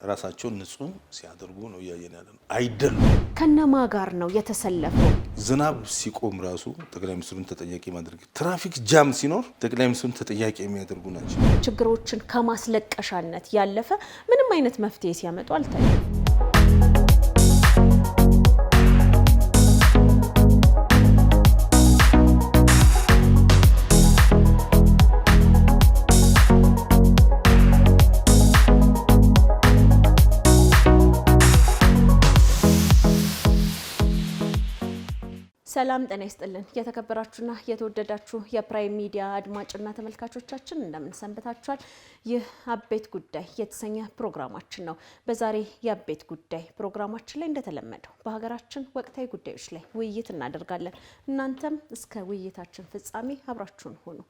ራሳቸውን ንጹህ ሲያደርጉ ነው ያየን ያለነው አይደለም። ከነማ ጋር ነው የተሰለፈው? ዝናብ ሲቆም ራሱ ጠቅላይ ሚኒስትሩን ተጠያቂ ማድረግ፣ ትራፊክ ጃም ሲኖር ጠቅላይ ሚኒስትሩን ተጠያቂ የሚያደርጉ ናቸው። ችግሮችን ከማስለቀሻነት ያለፈ ምንም አይነት መፍትሄ ሲያመጡ አልታየም። ሰላም ጤና ይስጥልን። የተከበራችሁና የተወደዳችሁ የፕራይም ሚዲያ አድማጭና ተመልካቾቻችን እንደምን ሰንብታችኋል? ይህ አቤት ጉዳይ የተሰኘ ፕሮግራማችን ነው። በዛሬ የአቤት ጉዳይ ፕሮግራማችን ላይ እንደተለመደው በሀገራችን ወቅታዊ ጉዳዮች ላይ ውይይት እናደርጋለን። እናንተም እስከ ውይይታችን ፍጻሜ አብራችሁን ሆኑ።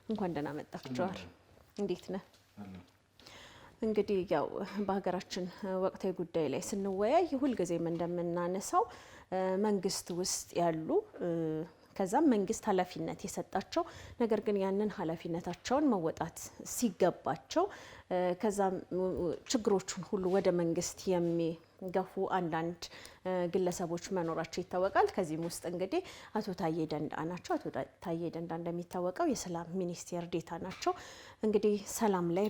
እንኳን ደህና መጣችኋል። እንዴት ነህ? እንግዲህ ያው በሀገራችን ወቅታዊ ጉዳይ ላይ ስንወያይ ሁልጊዜም እንደምናነሳው መንግስት ውስጥ ያሉ ከዛም መንግስት ኃላፊነት የሰጣቸው ነገር ግን ያንን ኃላፊነታቸውን መወጣት ሲገባቸው ከዛም ችግሮቹን ሁሉ ወደ መንግስት የሚገፉ አንዳንድ ግለሰቦች መኖራቸው ይታወቃል። ከዚህም ውስጥ እንግዲህ አቶ ታዬ ደንደአ ናቸው። አቶ ታዬ ደንደአ እንደሚታወቀው የሰላም ሚኒስቴር ዴኤታ ናቸው። እንግዲህ ሰላም ላይ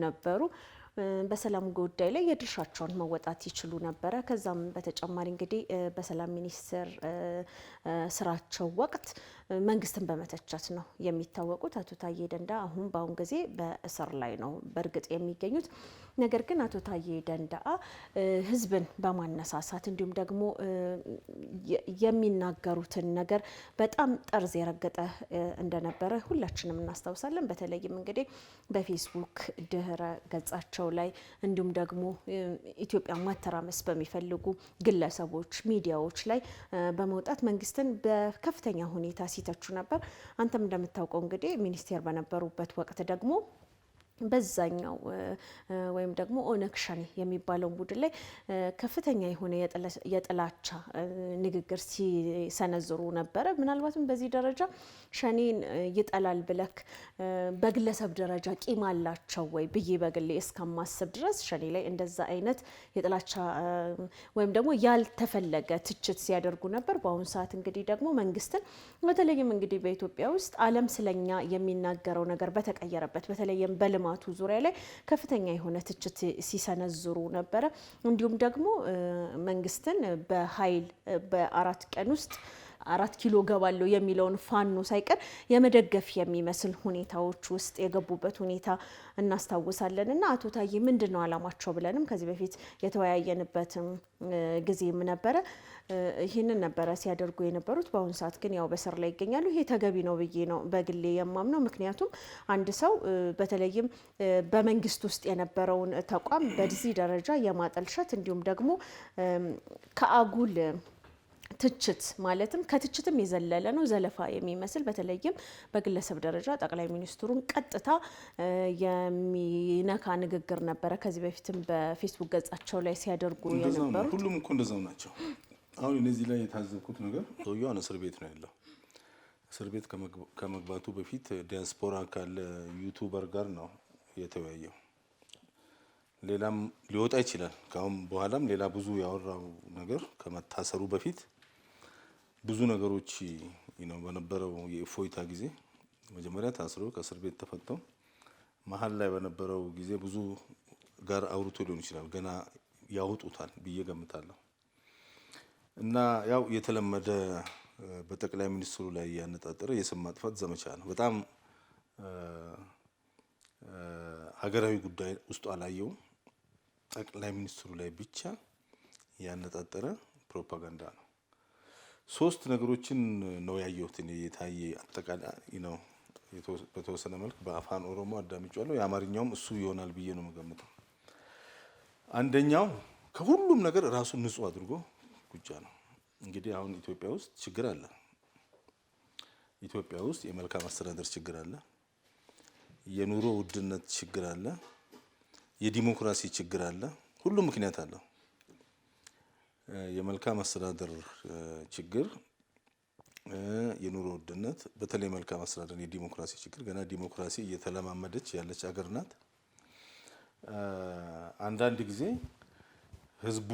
ነበሩ። በሰላም ጉዳይ ላይ የድርሻቸውን መወጣት ይችሉ ነበረ። ከዛም በተጨማሪ እንግዲህ በሰላም ሚኒስቴር ስራቸው ወቅት መንግስትን በመተቸት ነው የሚታወቁት። አቶ ታዬ ደንደአ በአሁን ጊዜ በእስር ላይ ነው በእርግጥ የሚገኙት። ነገር ግን አቶ ታዬ ደንደአ ህዝብን በማነሳሳት እንዲሁም ደግሞ የሚናገሩትን ነገር በጣም ጠርዝ የረገጠ እንደነበረ ሁላችንም እናስታውሳለን። በተለይም እንግዲህ በፌስቡክ ድህረ ገጻቸው ላይ እንዲሁም ደግሞ ኢትዮጵያ ማተራመስ በሚፈልጉ ግለሰቦች ሚዲያዎች ላይ በመውጣት መንግስትን በከፍተኛ ሁኔታ ሲተቹ ነበር። አንተም እንደምታውቀው እንግዲህ ሚኒስቴር በነበሩበት ወቅት ደግሞ በዛኛው ወይም ደግሞ ኦነግ ሸኔ የሚባለው ቡድን ላይ ከፍተኛ የሆነ የጥላቻ ንግግር ሲሰነዝሩ ነበረ። ምናልባትም በዚህ ደረጃ ሸኔን ይጠላል ብለክ በግለሰብ ደረጃ ቂም አላቸው ወይ ብዬ በግሌ እስከማስብ ድረስ ሸኔ ላይ እንደዛ አይነት የጥላቻ ወይም ደግሞ ያልተፈለገ ትችት ሲያደርጉ ነበር። በአሁኑ ሰዓት እንግዲህ ደግሞ መንግስትን በተለይም እንግዲህ በኢትዮጵያ ውስጥ ዓለም ስለኛ የሚናገረው ነገር በተቀየረበት በተለይም በልማቱ ዙሪያ ላይ ከፍተኛ የሆነ ትችት ሲሰነዝሩ ነበረ። እንዲሁም ደግሞ መንግስትን በኃይል በ4 ቀን ውስጥ 4 ኪሎ ገባለሁ የሚለውን ፋኖ ሳይቀር የመደገፍ የሚመስል ሁኔታዎች ውስጥ የገቡበት ሁኔታ እናስታውሳለን። እና አቶ ታዬ ምንድነው አላማቸው ብለንም ከዚህ በፊት የተወያየንበትም ጊዜም ነበረ። ይህንን ነበረ ሲያደርጉ የነበሩት። በአሁኑ ሰዓት ግን ያው በስር ላይ ይገኛሉ። ይሄ ተገቢ ነው ብዬ ነው በግሌ የማምነው። ምክንያቱም አንድ ሰው በተለይም በመንግስት ውስጥ የነበረውን ተቋም በዚህ ደረጃ የማጠልሸት እንዲሁም ደግሞ ከአጉል ትችት ማለትም ከትችትም የዘለለ ነው ዘለፋ የሚመስል በተለይም በግለሰብ ደረጃ ጠቅላይ ሚኒስትሩን ቀጥታ የሚነካ ንግግር ነበረ ከዚህ በፊትም በፌስቡክ ገጻቸው ላይ ሲያደርጉ የነበሩት። ሁሉም እኮ እንደዛው ናቸው። አሁን እነዚህ ላይ የታዘብኩት ነገር ሰውየው እስር ቤት ነው ያለው። እስር ቤት ከመግባቱ በፊት ዲያስፖራ ካለ ዩቱበር ጋር ነው የተወያየው። ሌላም ሊወጣ ይችላል። ካሁን በኋላም ሌላ ብዙ ያወራው ነገር ከመታሰሩ በፊት ብዙ ነገሮች በነበረው የእፎይታ ጊዜ መጀመሪያ ታስሮ ከእስር ቤት ተፈተው መሀል ላይ በነበረው ጊዜ ብዙ ጋር አውርቶ ሊሆን ይችላል። ገና ያወጡታል ብዬ ገምታለሁ። እና ያው የተለመደ በጠቅላይ ሚኒስትሩ ላይ ያነጣጠረ የስም ማጥፋት ዘመቻ ነው። በጣም ሀገራዊ ጉዳይ ውስጡ አላየውም። ጠቅላይ ሚኒስትሩ ላይ ብቻ ያነጣጠረ ፕሮፓጋንዳ ነው። 3 ነገሮችን ነው ያየሁት እኔ የታየ አጠቃላይ ነው። በተወሰነ መልክ በአፋን ኦሮሞ አዳምጫለሁ። የአማርኛውም እሱ ይሆናል ብዬ ነው የምገምተው። አንደኛው ከሁሉም ነገር ራሱን ንጹህ አድርጎ ጉጃ ነው። እንግዲህ አሁን ኢትዮጵያ ውስጥ ችግር አለ። ኢትዮጵያ ውስጥ የመልካም አስተዳደር ችግር አለ። የኑሮ ውድነት ችግር አለ። የዲሞክራሲ ችግር አለ። ሁሉም ምክንያት አለው። የመልካም አስተዳደር ችግር፣ የኑሮ ውድነት፣ በተለይ መልካም አስተዳደር፣ የዲሞክራሲ ችግር ገና ዲሞክራሲ እየተለማመደች ያለች ሀገር ናት። አንዳንድ ጊዜ ህዝቡ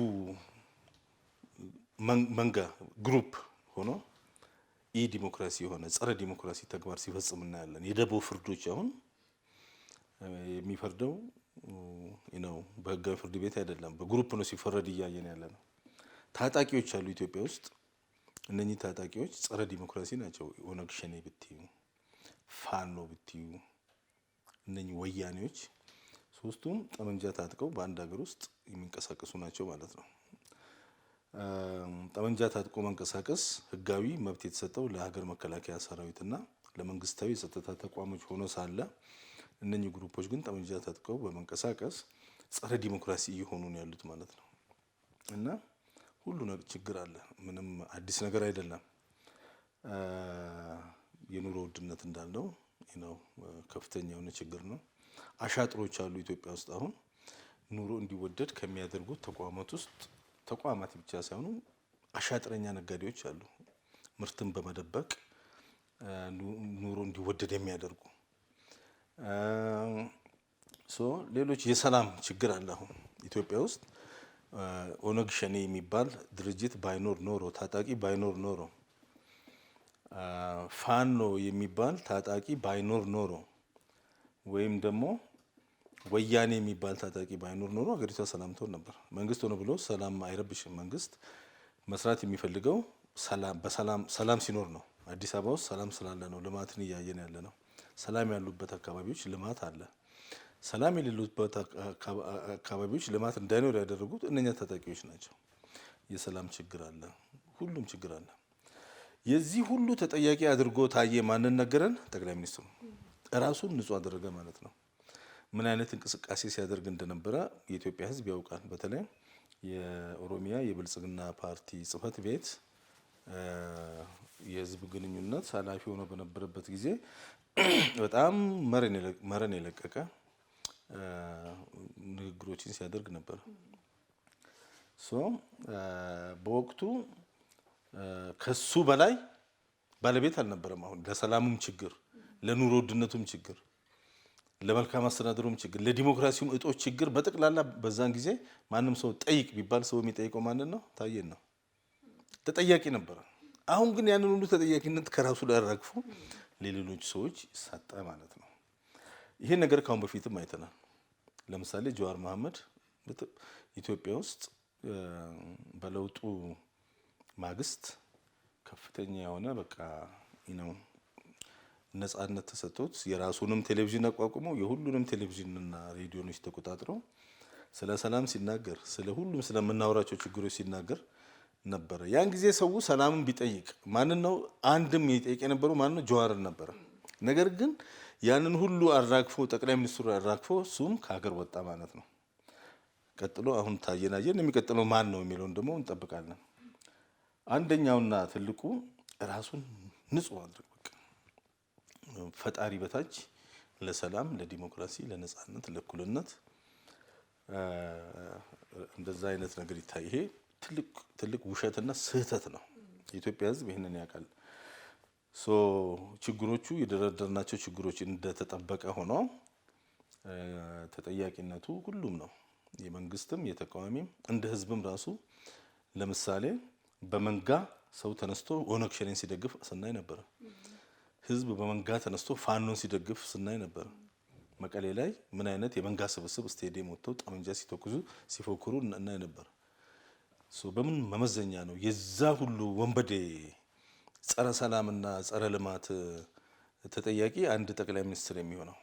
መንጋ ግሩፕ ሆኖ ኢ ዲሞክራሲ የሆነ ጸረ ዲሞክራሲ ተግባር ሲፈጽም እናያለን። የደቦ ፍርዶች አሁን የሚፈርደው ነው በህጋዊ ፍርድ ቤት አይደለም፣ በግሩፕ ነው ሲፈረድ እያየን ያለ ነው። ታጣቂዎች አሉ ኢትዮጵያ ውስጥ። እነኚህ ታጣቂዎች ጸረ ዲሞክራሲ ናቸው። ኦነግ ሸኔ ብትዩ፣ ፋኖ ብትዩ፣ እነኚህ ወያኔዎች ሶስቱም ጠመንጃ ታጥቀው በአንድ ሀገር ውስጥ የሚንቀሳቀሱ ናቸው ማለት ነው። ጠመንጃ ታጥቆ መንቀሳቀስ ህጋዊ መብት የተሰጠው ለሀገር መከላከያ ሰራዊትና ለመንግስታዊ የጸጥታ ተቋሞች ሆኖ ሳለ እነኚህ ግሩፖች ግን ጠመንጃ ታጥቀው በመንቀሳቀስ ጸረ ዲሞክራሲ እየሆኑ ነው ያሉት ማለት ነው። እና ሁሉ ችግር አለ፣ ምንም አዲስ ነገር አይደለም። የኑሮ ውድነት እንዳለው ነው ከፍተኛ የሆነ ችግር ነው። አሻጥሮች አሉ ኢትዮጵያ ውስጥ አሁን ኑሮ እንዲወደድ ከሚያደርጉት ተቋማት ውስጥ ተቋማት ብቻ ሳይሆኑ አሻጥረኛ ነጋዴዎች አሉ። ምርትን በመደበቅ ኑሮ እንዲወደድ የሚያደርጉ ሌሎች የሰላም ችግር አለ አሁን ኢትዮጵያ ውስጥ። ኦነግ ሸኔ የሚባል ድርጅት ባይኖር ኖሮ ታጣቂ ባይኖር ኖሮ ፋኖ የሚባል ታጣቂ ባይኖር ኖሮ ወይም ደግሞ ወያኔ የሚባል ታጣቂ ባይኖር ኖሮ ሀገሪቷ ሰላም ትሆን ነበር። መንግስት ሆነ ብሎ ሰላም አይረብሽም። መንግስት መስራት የሚፈልገው ሰላም ሲኖር ነው። አዲስ አበባ ውስጥ ሰላም ስላለ ነው ልማትን እያየን ያለ ነው። ሰላም ያሉበት አካባቢዎች ልማት አለ። ሰላም የሌሉበት አካባቢዎች ልማት እንዳይኖር ያደረጉት እነኛ ታጣቂዎች ናቸው። የሰላም ችግር አለ፣ ሁሉም ችግር አለ። የዚህ ሁሉ ተጠያቂ አድርጎ ታየ ማንን ነገረን? ጠቅላይ ሚኒስትሩ ራሱን ንጹህ አደረገ ማለት ነው። ምን አይነት እንቅስቃሴ ሲያደርግ እንደነበረ የኢትዮጵያ ሕዝብ ያውቃል። በተለይ የኦሮሚያ የብልጽግና ፓርቲ ጽህፈት ቤት የህዝብ ግንኙነት ኃላፊ ሆኖ በነበረበት ጊዜ በጣም መረን የለቀቀ ንግግሮችን ሲያደርግ ነበር። በወቅቱ ከሱ በላይ ባለቤት አልነበረም። አሁን ለሰላሙም ችግር፣ ለኑሮ ውድነቱም ችግር፣ ለመልካም አስተዳደሩም ችግር፣ ለዲሞክራሲውም እጦች ችግር በጠቅላላ በዛን ጊዜ ማንም ሰው ጠይቅ ቢባል ሰው የሚጠይቀው ማንን ነው? ታየን ነው። ተጠያቂ ነበረ። አሁን ግን ያንን ሁሉ ተጠያቂነት ከራሱ ላይ አራግፎ ለሌሎች ሰዎች ሰጠ ማለት ነው። ይሄን ነገር ካሁን በፊትም አይተናል። ለምሳሌ ጀዋር መሐመድ ኢትዮጵያ ውስጥ በለውጡ ማግስት ከፍተኛ የሆነ በቃ ነው ነጻነት ተሰጥቶት የራሱንም ቴሌቪዥን አቋቁሞ የሁሉንም ቴሌቪዥንና ሬዲዮኖች ተቆጣጥሮ ስለ ሰላም ሲናገር ስለ ሁሉም ስለምናወራቸው ችግሮች ሲናገር ነበረ። ያን ጊዜ ሰው ሰላምን ቢጠይቅ ማንን ነው? አንድም ይጠይቅ የነበረው ማንን ነው? ጀዋርን ነበረ። ነገር ግን ያንን ሁሉ አራግፎ ጠቅላይ ሚኒስትሩ አራግፎ እሱም ከሀገር ወጣ ማለት ነው። ቀጥሎ አሁን ታየናየን የሚቀጥለው ማን ነው የሚለውን ደግሞ እንጠብቃለን። አንደኛውና ትልቁ ራሱን ንጹህ አድርግ፣ ፈጣሪ በታች ለሰላም፣ ለዲሞክራሲ፣ ለነጻነት፣ ለእኩልነት እንደዛ አይነት ነገር ይታይ። ይሄ ትልቅ ውሸትና ስህተት ነው። የኢትዮጵያ ሕዝብ ይህንን ያውቃል። ችግሮቹ የደረደርናቸው ችግሮች እንደተጠበቀ ሆኖ ተጠያቂነቱ ሁሉም ነው፣ የመንግስትም የተቃዋሚም እንደ ሕዝብም ራሱ። ለምሳሌ በመንጋ ሰው ተነስቶ ኦነግ ሸኔን ሲደግፍ ስናይ ነበረ። ሕዝብ በመንጋ ተነስቶ ፋኖን ሲደግፍ ስናይ ነበረ። መቀሌ ላይ ምን አይነት የመንጋ ስብስብ ስቴዲየም ወጥተው ጠመንጃ ሲተኩሱ ሲፎክሩ እናይ ነበር። በምን መመዘኛ ነው የዛ ሁሉ ወንበዴ ጸረ ሰላምና ጸረ ልማት ተጠያቂ አንድ ጠቅላይ ሚኒስትር የሚሆነው?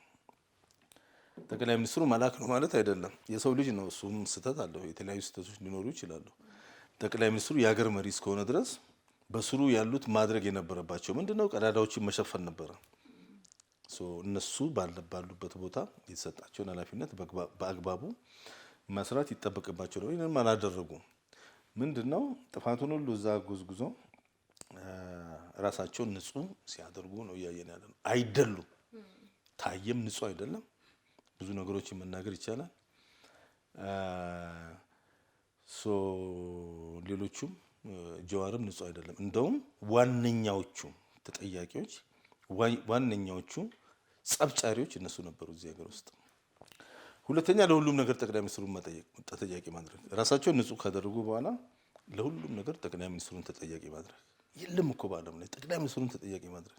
ጠቅላይ ሚኒስትሩ መልአክ ነው ማለት አይደለም። የሰው ልጅ ነው፣ እሱም ስህተት አለው። የተለያዩ ስህተቶች ሊኖሩ ይችላሉ። ጠቅላይ ሚኒስትሩ የሀገር መሪ እስከሆነ ድረስ በስሩ ያሉት ማድረግ የነበረባቸው ምንድነው? ቀዳዳዎችን መሸፈን ነበረ። እነሱ ባሉበት ቦታ የተሰጣቸውን ኃላፊነት በአግባቡ መስራት ይጠበቅባቸው ነው። ይህንን አላደረጉም። ምንድነው ጥፋቱን ሁሉ እዛ ጉዝጉዞ ራሳቸውን ንጹህ ሲያደርጉ ነው እያየን ያለ ነው። አይደሉም። ታየም ንጹህ አይደለም። ብዙ ነገሮችን መናገር ይቻላል። ሌሎቹም ጀዋርም ንጹህ አይደለም። እንደውም ዋነኛዎቹ ተጠያቂዎች፣ ዋነኛዎቹ ጸብጫሪዎች እነሱ ነበሩ እዚህ ሀገር ውስጥ። ሁለተኛ ለሁሉም ነገር ጠቅላይ ሚኒስትሩን ተጠያቂ ማድረግ። ራሳቸውን ንጹህ ካደረጉ በኋላ ለሁሉም ነገር ጠቅላይ ሚኒስትሩን ተጠያቂ ማድረግ የለም እኮ በዓለም ላይ ጠቅላይ ሚኒስትሩን ተጠያቂ ማድረግ።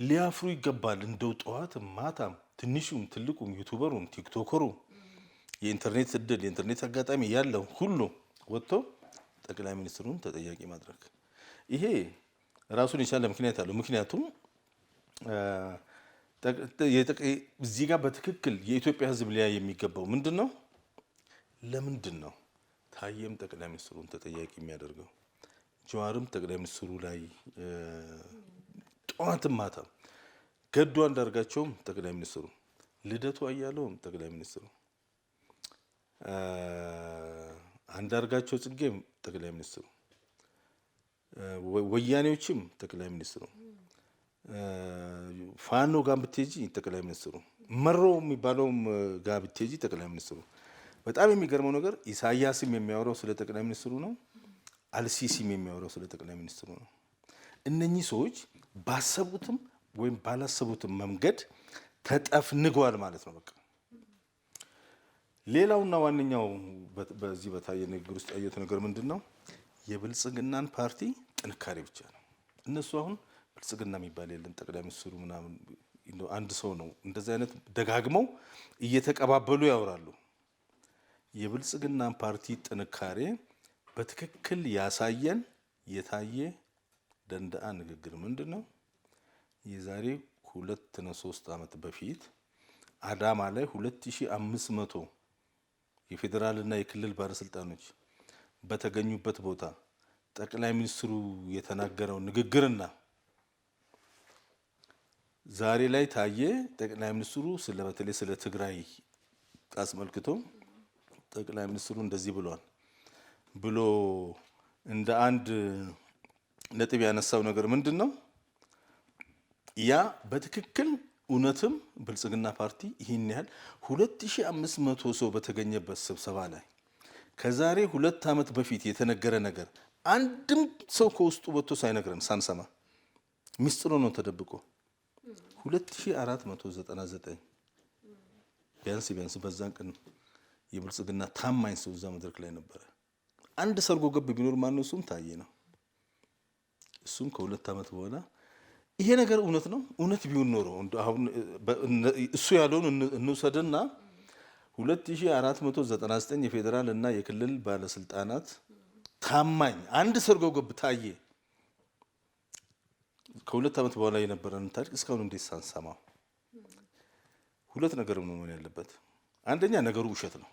ሊያፍሩ ይገባል። እንደው ጠዋት ማታም ትንሹም ትልቁም ዩቱበሩም ቲክቶከሩ የኢንተርኔት እድል የኢንተርኔት አጋጣሚ ያለው ሁሉ ወጥቶ ጠቅላይ ሚኒስትሩን ተጠያቂ ማድረግ። ይሄ ራሱን የቻለ ምክንያት አለው። ምክንያቱም እዚህ ጋር በትክክል የኢትዮጵያ ሕዝብ ሊያይ የሚገባው ምንድን ነው? ለምንድን ነው ታዬም ጠቅላይ ሚኒስትሩን ተጠያቂ የሚያደርገው? ጀዋርም ጠቅላይ ሚኒስትሩ ላይ ጠዋትም ማታም፣ ገዱ አንዳርጋቸውም ጠቅላይ ሚኒስትሩ፣ ልደቱ አያለውም ጠቅላይ ሚኒስትሩ፣ አንዳርጋቸው ጽጌም ጠቅላይ ሚኒስትሩ፣ ወያኔዎችም ጠቅላይ ሚኒስትሩ፣ ፋኖ ጋር ብትሄጂ ጠቅላይ ሚኒስትሩ፣ መሮ የሚባለውም ጋር ብትሄጂ ጠቅላይ ሚኒስትሩ። በጣም የሚገርመው ነገር ኢሳያስም የሚያወራው ስለ ጠቅላይ ሚኒስትሩ ነው። አልሲሲም የሚያወራው ስለ ጠቅላይ ሚኒስትሩ ነው። እነኚህ ሰዎች ባሰቡትም ወይም ባላሰቡትም መንገድ ተጠፍንገዋል ማለት ነው። በቃ ሌላውና ዋነኛው በዚህ በታየ ንግግር ውስጥ ያየሁት ነገር ምንድን ነው? የብልጽግናን ፓርቲ ጥንካሬ ብቻ ነው። እነሱ አሁን ብልጽግና የሚባል የለም ጠቅላይ ሚኒስትሩ ምናምን አንድ ሰው ነው። እንደዚህ አይነት ደጋግመው እየተቀባበሉ ያወራሉ። የብልጽግናን ፓርቲ ጥንካሬ በትክክል ያሳየን የታየ ደንደአ ንግግር ምንድን ነው? የዛሬ 2-3 ዓመት በፊት አዳማ ላይ 2500 የፌዴራልና የክልል ባለስልጣኖች በተገኙበት ቦታ ጠቅላይ ሚኒስትሩ የተናገረው ንግግርና ዛሬ ላይ ታየ ጠቅላይ ሚኒስትሩ በተለይ ስለ ትግራይ አስመልክቶ ጠቅላይ ሚኒስትሩ እንደዚህ ብሏል ብሎ እንደ አንድ ነጥብ ያነሳው ነገር ምንድን ነው? ያ በትክክል እውነትም ብልጽግና ፓርቲ ይህን ያህል 2500 ሰው በተገኘበት ስብሰባ ላይ ከዛሬ 2 ዓመት በፊት የተነገረ ነገር አንድም ሰው ከውስጡ ወጥቶ ሳይነግረን ሳንሰማ ሚስጥሩ ነው ተደብቆ 2499 ቢያንስ በዛን ቀን የብልጽግና ታማኝ ሰው እዛ መድረክ ላይ ነበረ። አንድ ሰርጎ ገብ ቢኖር ማነው? እሱም ታየ ነው። እሱም ከ2 ዓመት በኋላ ይሄ ነገር እውነት ነው። እውነት ቢሆን ኖሮ አሁን እሱ ያለውን እንውሰድና 2499 የፌዴራል እና የክልል ባለስልጣናት ታማኝ አንድ ሰርጎ ገብ ታየ። ከ2 ዓመት በኋላ የነበረን ታሪክ እስካሁን እንዴት ሳንሰማው? ሁለት ነገር ነው መሆን ያለበት። አንደኛ ነገሩ ውሸት ነው።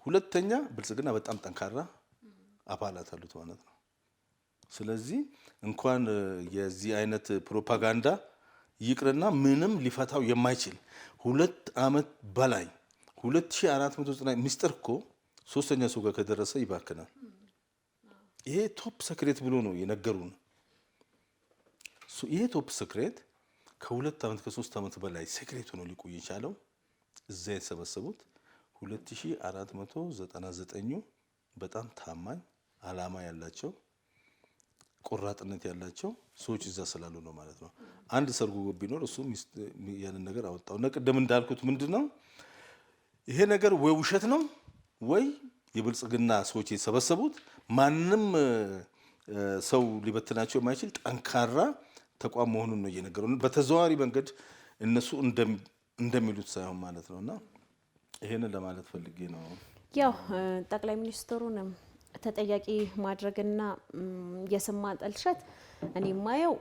ሁለተኛ ብልጽግና በጣም ጠንካራ አባላት አሉት ማለት ነው። ስለዚህ እንኳን የዚህ አይነት ፕሮፓጋንዳ ይቅርና ምንም ሊፈታው የማይችል 2 ዓመት በላይ 2490 ሚስጥር እኮ ሶስተኛ ሰው ጋር ከደረሰ ይባክናል። ይሄ ቶፕ ሰክሬት ብሎ ነው የነገሩን። ይሄ ቶፕ ሰክሬት ከ2 ዓመት ከ3 ዓመት በላይ ሰክሬት ሆኖ ሊቆይ የቻለው እዛ የተሰበሰቡት 2499 በጣም ታማኝ አላማ ያላቸው ቆራጥነት ያላቸው ሰዎች እዛ ስላሉ ነው ማለት ነው። አንድ ሰርጎ ገብ ቢኖር እሱም ያንን ነገር አወጣው እና ቅድም እንዳልኩት ምንድነው ይሄ ነገር ወይ ውሸት ነው ወይ የብልጽግና ሰዎች የተሰበሰቡት ማንም ሰው ሊበትናቸው የማይችል ጠንካራ ተቋም መሆኑን ነው እየነገሩን በተዘዋዋሪ መንገድ እነሱ እንደሚሉት ሳይሆን ማለት ነውና ይሄንን ለማለት ፈልጌ ነው። ያው ጠቅላይ ሚኒስትሩንም ተጠያቂ ማድረግና የስም ማጠልሸት እኔ ማየው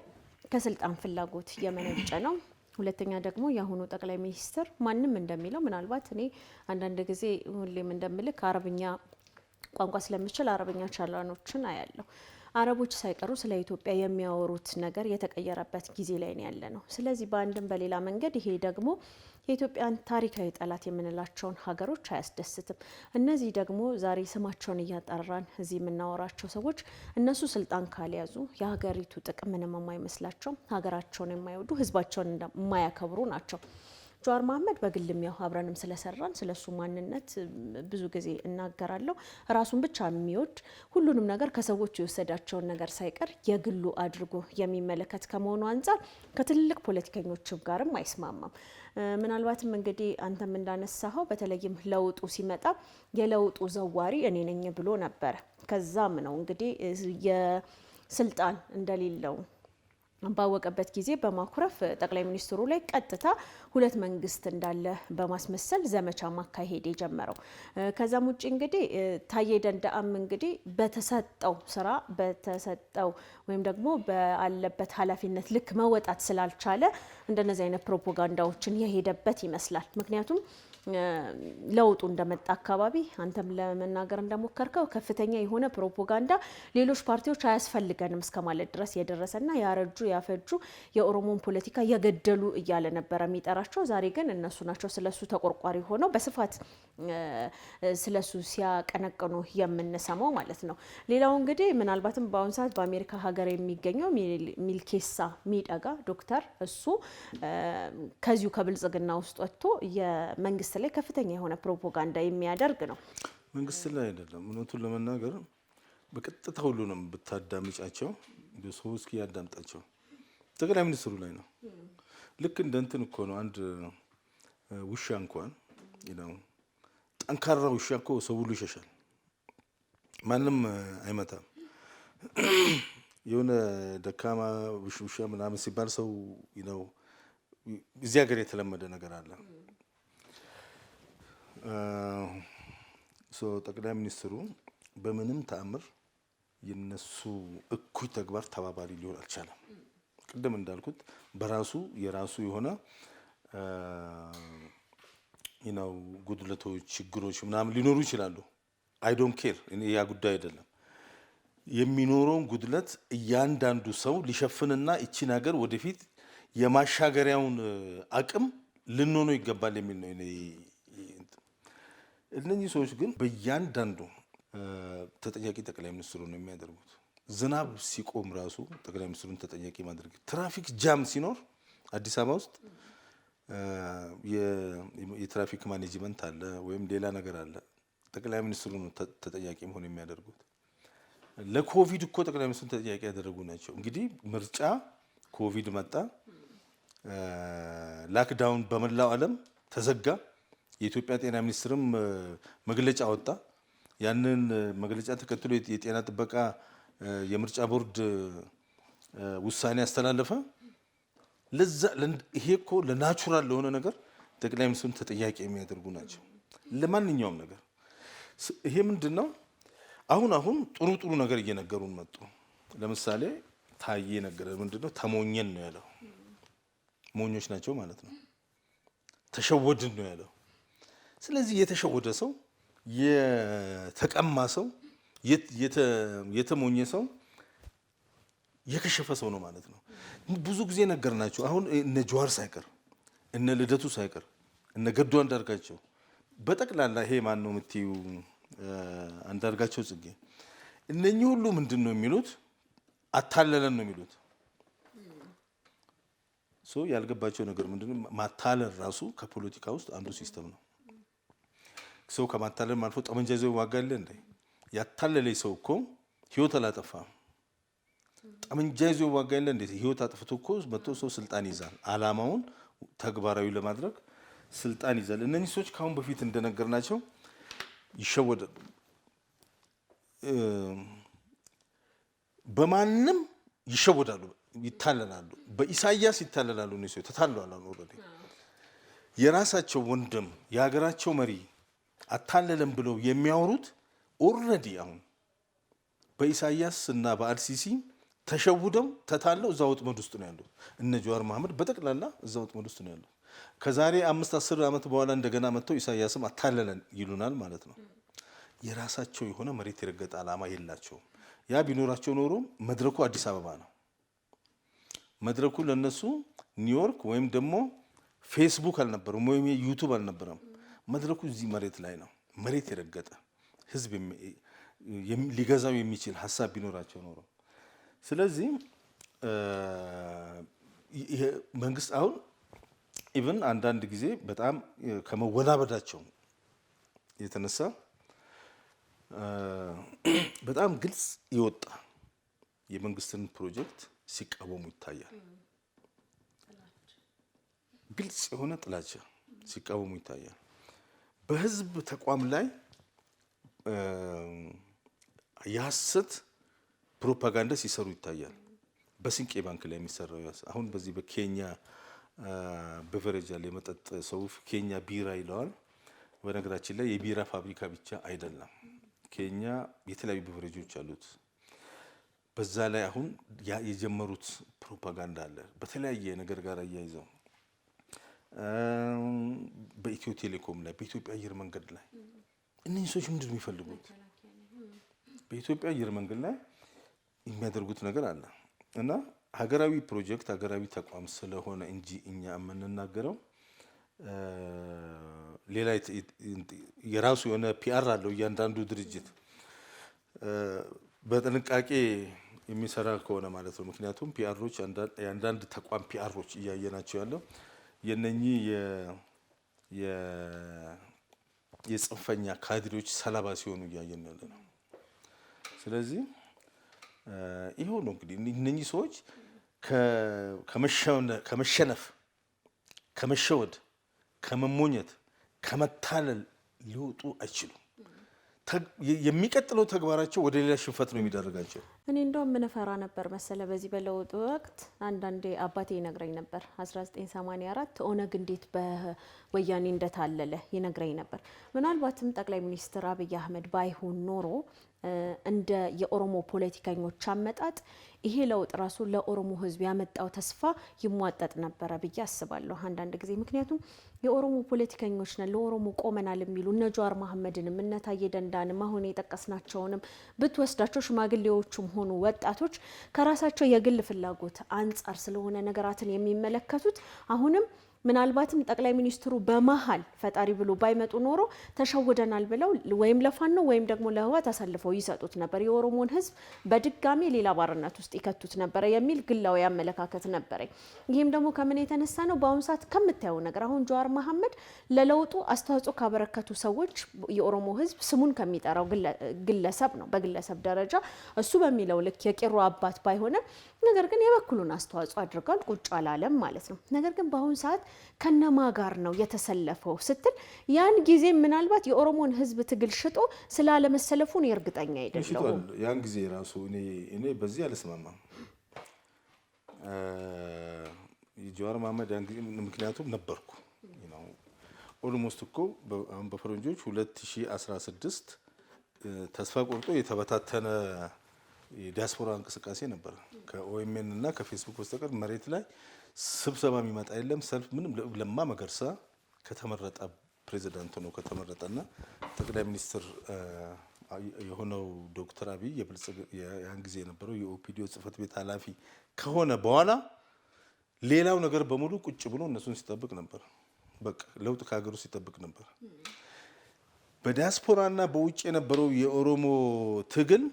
ከስልጣን ፍላጎት የመነጨ ነው። ሁለተኛ ደግሞ የአሁኑ ጠቅላይ ሚኒስትር ማንም እንደሚለው ምናልባት እኔ አንዳንድ ጊዜ ሁሌም እንደምልክ አረብኛ ቋንቋ ስለምችል አረብኛ ቻናሎችን አያለሁ። አረቦች ሳይቀሩ ስለ ኢትዮጵያ የሚያወሩት ነገር የተቀየረበት ጊዜ ላይ ነው ያለ ነው። ስለዚህ በአንድም በሌላ መንገድ ይሄ ደግሞ የኢትዮጵያን ታሪካዊ ጠላት የምንላቸውን ሀገሮች አያስደስትም። እነዚህ ደግሞ ዛሬ ስማቸውን እያጠራን እዚህ የምናወራቸው ሰዎች እነሱ ስልጣን ካልያዙ የሀገሪቱ ጥቅም ምንም የማይመስላቸው ሀገራቸውን የማይወዱ ሕዝባቸውን የማያከብሩ ናቸው። ጀዋር መሐመድ በግልም ያው አብረንም ስለሰራን ስለሱ ማንነት ብዙ ጊዜ እናገራለሁ። ራሱን ብቻ የሚወድ ሁሉንም ነገር ከሰዎች የወሰዳቸውን ነገር ሳይቀር የግሉ አድርጎ የሚመለከት ከመሆኑ አንጻር ከትልልቅ ፖለቲከኞችም ጋርም አይስማማም። ምናልባትም እንግዲህ አንተም እንዳነሳኸው በተለይም ለውጡ ሲመጣ የለውጡ ዘዋሪ እኔ ነኝ ብሎ ነበረ። ከዛም ነው እንግዲህ የስልጣን እንደሌለው ባወቀበት ጊዜ በማኩረፍ ጠቅላይ ሚኒስትሩ ላይ ቀጥታ ሁለት መንግስት እንዳለ በማስመሰል ዘመቻ ማካሄድ የጀመረው። ከዛም ውጭ እንግዲህ ታዬ ደንደአም እንግዲህ በተሰጠው ስራ በተሰጠው ወይም ደግሞ ባለበት ኃላፊነት ልክ መወጣት ስላልቻለ እንደነዚህ አይነት ፕሮፓጋንዳዎችን የሄደበት ይመስላል። ምክንያቱም ለውጡ እንደመጣ አካባቢ አንተም ለመናገር እንደሞከርከው ከፍተኛ የሆነ ፕሮፓጋንዳ ሌሎች ፓርቲዎች አያስፈልገንም እስከማለት ድረስ የደረሰና ያረጁ ያፈጁ የኦሮሞን ፖለቲካ የገደሉ እያለ ነበረ የሚጠራቸው። ዛሬ ግን እነሱ ናቸው ስለሱ ተቆርቋሪ ሆነው በስፋት ስለሱ ሲያቀነቅኑ የምንሰማው ማለት ነው። ሌላው እንግዲህ ምናልባትም በአሁኑ ሰዓት በአሜሪካ ሀገር የሚገኘው ሚልኬሳ ሚደጋ ዶክተር እሱ ከዚሁ ከብልጽግና ውስጥ ወጥቶ የመንግስት ላይ ከፍተኛ የሆነ ፕሮፓጋንዳ የሚያደርግ ነው። መንግስት ላይ አይደለም፣ እውነቱን ለመናገር በቀጥታ ሁሉንም ብታዳምጫቸው ሰው እስኪ ያዳምጣቸው ጠቅላይ ሚኒስትሩ ላይ ነው። ልክ እንደ እንትን እኮ ነው። አንድ ውሻ እንኳን ጠንካራ ውሻ እኮ ሰው ሁሉ ይሸሻል፣ ማንም አይመታም። የሆነ ደካማ ውሻ ምናምን ሲባል ሰው እዚህ ሀገር የተለመደ ነገር አለ። ጠቅላይ ሚኒስትሩ በምንም ተአምር የነሱ እኩይ ተግባር ተባባሪ ሊሆን አልቻለም። ቅድም እንዳልኩት በራሱ የራሱ የሆነ ጉድለቶች፣ ችግሮች ምናምን ሊኖሩ ይችላሉ። አይ ዶንት ኬር፣ ያ ጉዳይ አይደለም። የሚኖረውን ጉድለት እያንዳንዱ ሰው ሊሸፍንና እቺ ነገር ወደፊት የማሻገሪያውን አቅም ልንሆነው ይገባል የሚል ነው። እነኚህ ሰዎች ግን በእያንዳንዱ ተጠያቂ ጠቅላይ ሚኒስትሩ ነው የሚያደርጉት። ዝናብ ሲቆም ራሱ ጠቅላይ ሚኒስትሩን ተጠያቂ ማድረግ፣ ትራፊክ ጃም ሲኖር አዲስ አበባ ውስጥ የትራፊክ ማኔጅመንት አለ ወይም ሌላ ነገር አለ፣ ጠቅላይ ሚኒስትሩ ነው ተጠያቂ መሆን የሚያደርጉት። ለኮቪድ እኮ ጠቅላይ ሚኒስትሩን ተጠያቂ ያደረጉ ናቸው። እንግዲህ ምርጫ፣ ኮቪድ መጣ፣ ላክዳውን በመላው ዓለም ተዘጋ። የኢትዮጵያ ጤና ሚኒስትርም መግለጫ ወጣ። ያንን መግለጫ ተከትሎ የጤና ጥበቃ የምርጫ ቦርድ ውሳኔ አስተላለፈ። ይሄ እኮ ለናቹራል ለሆነ ነገር ጠቅላይ ሚኒስትሩን ተጠያቂ የሚያደርጉ ናቸው፣ ለማንኛውም ነገር። ይሄ ምንድን ነው? አሁን ጥሩ ነገር እየነገሩን መጡ። ለምሳሌ ታዬ ነገረ ምንድነው? ተሞኘን ነው ያለው። ሞኞች ናቸው ማለት ነው። ተሸወድን ነው ያለው። ስለዚህ የተሸወደ ሰው፣ የተቀማ ሰው፣ የተሞኘ ሰው የከሸፈ ሰው ነው ማለት ነው። ብዙ ጊዜ ነገር ናቸው። አሁን እነ ጀዋር ሳይቀር እነ ልደቱ ሳይቀር እነ ገዱ አንዳርጋቸው በጠቅላላ ይሄ ማን ነው የምትዩ አንዳርጋቸው ጽጌ፣ እነኚህ ሁሉ ምንድን ነው የሚሉት? አታለለን ነው የሚሉት። ያልገባቸው ነገር ምንድነው? ማታለል ራሱ ከፖለቲካ ውስጥ አንዱ ሲስተም ነው። ሰው ከማታለል አልፎ ጠመንጃ ይዞ ይዋጋል እንዴ? ያታለለኝ ሰው እኮ ህይወት አላጠፋም። ጠመንጃ ይዞ ይዋጋል እንዴ? ህይወት አጥፍቶ እኮ መጥቶ ሰው ስልጣን ይዛል። አላማውን ተግባራዊ ለማድረግ ስልጣን ይዛል። እነኚህ ሰዎች ካሁን በፊት እንደነገርናቸው ይሸወዳሉ፣ በማንም ይሸወዳሉ፣ ይታለላሉ። በኢሳያስ ይታለላሉ። ነው ሰው ተታለዋል። ኦልሬዲ የራሳቸው ወንድም የሀገራቸው መሪ አታለለም ብለው የሚያወሩት ኦልሬዲ አሁን በኢሳያስ እና በአልሲሲ ተሸውደው ተታለው እዛ ወጥመድ ውስጥ ነው ያሉት። እነ ጀዋር መሐመድ በጠቅላላ እዛ ወጥመድ ውስጥ ነው ያሉት። ከዛሬ 5-10 ዓመት በኋላ እንደገና መጥተው ኢሳያስም አታለለን ይሉናል ማለት ነው። የራሳቸው የሆነ መሬት የረገጠ ዓላማ የላቸውም። ያ ቢኖራቸው ኖሮ መድረኩ አዲስ አበባ ነው። መድረኩ ለነሱ ኒውዮርክ ወይም ደግሞ ፌስቡክ አልነበረም ወይም ዩቲዩብ አልነበረም። መድረኩ እዚህ መሬት ላይ ነው። መሬት የረገጠ ህዝብ ሊገዛው የሚችል ሀሳብ ቢኖራቸው ኖሮ። ስለዚህ መንግስት አሁን ኢቭን አንዳንድ ጊዜ በጣም ከመወናበዳቸው የተነሳ በጣም ግልጽ የወጣ የመንግስትን ፕሮጀክት ሲቃወሙ ይታያል። ግልጽ የሆነ ጥላቻ ሲቃወሙ ይታያል። በህዝብ ተቋም ላይ የሐሰት ፕሮፓጋንዳ ሲሰሩ ይታያል። በስንቄ ባንክ ላይ የሚሰራው አሁን በዚህ በኬኛ በቨሬጅ ላይ የመጠጥ ሰው ኬኛ ቢራ ይለዋል። በነገራችን ላይ የቢራ ፋብሪካ ብቻ አይደለም። ኬኛ የተለያዩ በቨሬጆች አሉት። በዛ ላይ አሁን የጀመሩት ፕሮፓጋንዳ አለ። በተለያየ ነገር ጋር አያይዘው በኢትዮ ቴሌኮም ላይ፣ በኢትዮጵያ አየር መንገድ ላይ እነዚህ ሰዎች ምንድን ነው የሚፈልጉት? በኢትዮጵያ አየር መንገድ ላይ የሚያደርጉት ነገር አለ እና ሀገራዊ ፕሮጀክት ሀገራዊ ተቋም ስለሆነ እንጂ እኛ የምንናገረው ሌላ የራሱ የሆነ ፒአር አለው። እያንዳንዱ ድርጅት በጥንቃቄ የሚሰራ ከሆነ ማለት ነው። ምክንያቱም ፒአሮች የአንዳንድ ተቋም ፒአሮች እያየናቸው ያለው የነኚህ የጽንፈኛ ካድሬዎች ሰለባ ሲሆኑ እያየን ያለ ነው። ስለዚህ ይኸው ነው እንግዲህ እነኚህ ሰዎች ከመሸነፍ፣ ከመሸወድ፣ ከመሞኘት፣ ከመታለል ሊወጡ አይችሉም። የሚቀጥለው ተግባራቸው ወደ ሌላ ሽንፈት ነው የሚዳርጋቸው። እኔ እንደውም ምን ፈራ ነበር መሰለ፣ በዚህ በለውጥ ወቅት አንዳንዴ አባቴ ይነግረኝ ነበር 1984 ኦነግ እንዴት በወያኔ እንደታለለ ይነግረኝ ነበር። ምናልባትም ጠቅላይ ሚኒስትር አብይ አህመድ ባይሆን ኖሮ እንደ የኦሮሞ ፖለቲከኞች አመጣጥ ይሄ ለውጥ ራሱ ለኦሮሞ ሕዝብ ያመጣው ተስፋ ይሟጠጥ ነበረ ብዬ አስባለሁ አንዳንድ ጊዜ። ምክንያቱም የኦሮሞ ፖለቲከኞች ነን ለኦሮሞ ቆመናል የሚሉ እነ ጀዋር መሐመድንም እነ ታዬ ደንዳንም አሁን የጠቀስናቸውንም ብትወስዳቸው ሽማግሌዎቹም ሆኑ ወጣቶች ከራሳቸው የግል ፍላጎት አንጻር ስለሆነ ነገራትን የሚመለከቱት አሁንም ምናልባትም ጠቅላይ ሚኒስትሩ በመሀል ፈጣሪ ብሎ ባይመጡ ኖሮ ተሸውደናል ብለው ወይም ለፋኖ ወይም ደግሞ ለህወሓት አሳልፈው ይሰጡት ነበር፣ የኦሮሞን ህዝብ በድጋሚ ሌላ ባርነት ውስጥ ይከቱት ነበረ የሚል ግላዊ አመለካከት ነበረኝ። ይህም ደግሞ ከምን የተነሳ ነው? በአሁኑ ሰዓት ከምታየው ነገር አሁን ጀዋር መሐመድ ለለውጡ አስተዋጽኦ ካበረከቱ ሰዎች የኦሮሞ ህዝብ ስሙን ከሚጠራው ግለሰብ ነው። በግለሰብ ደረጃ እሱ በሚለው ልክ የቄሮ አባት ባይሆንም ነገር ግን የበኩሉን አስተዋጽኦ አድርጓል። ቁጭ አላለም ማለት ነው። ነገር ግን በአሁኑ ሰዓት ከነማ ጋር ነው የተሰለፈው ስትል ያን ጊዜ ምናልባት የኦሮሞን ህዝብ ትግል ሽጦ ስላለመሰለፉ ነው እርግጠኛ አይደለሁም። ያን ጊዜ ራሱ እኔ በዚህ አልስማማም። የጀዋር መሐመድ ያን ጊዜ ምክንያቱም ነበርኩ ኦልሞስት እኮ አሁን በፈረንጆች 2016 ተስፋ ቆርጦ የተበታተነ የዲያስፖራ እንቅስቃሴ ነበር። ከኦኤምኤን እና ከፌስቡክ በስተቀር መሬት ላይ ስብሰባ የሚመጣ የለም፣ ሰልፍ ምንም። ለማ መገርሳ ከተመረጠ ፕሬዚዳንት ነው ከተመረጠና ጠቅላይ ሚኒስትር የሆነው ዶክተር አብይ ያን ጊዜ የነበረው የኦፒዲዮ ጽህፈት ቤት ኃላፊ ከሆነ በኋላ ሌላው ነገር በሙሉ ቁጭ ብሎ እነሱን ሲጠብቅ ነበር። በቃ ለውጥ ከሀገሩ ሲጠብቅ ነበር። በዲያስፖራና በውጭ የነበረው የኦሮሞ ትግል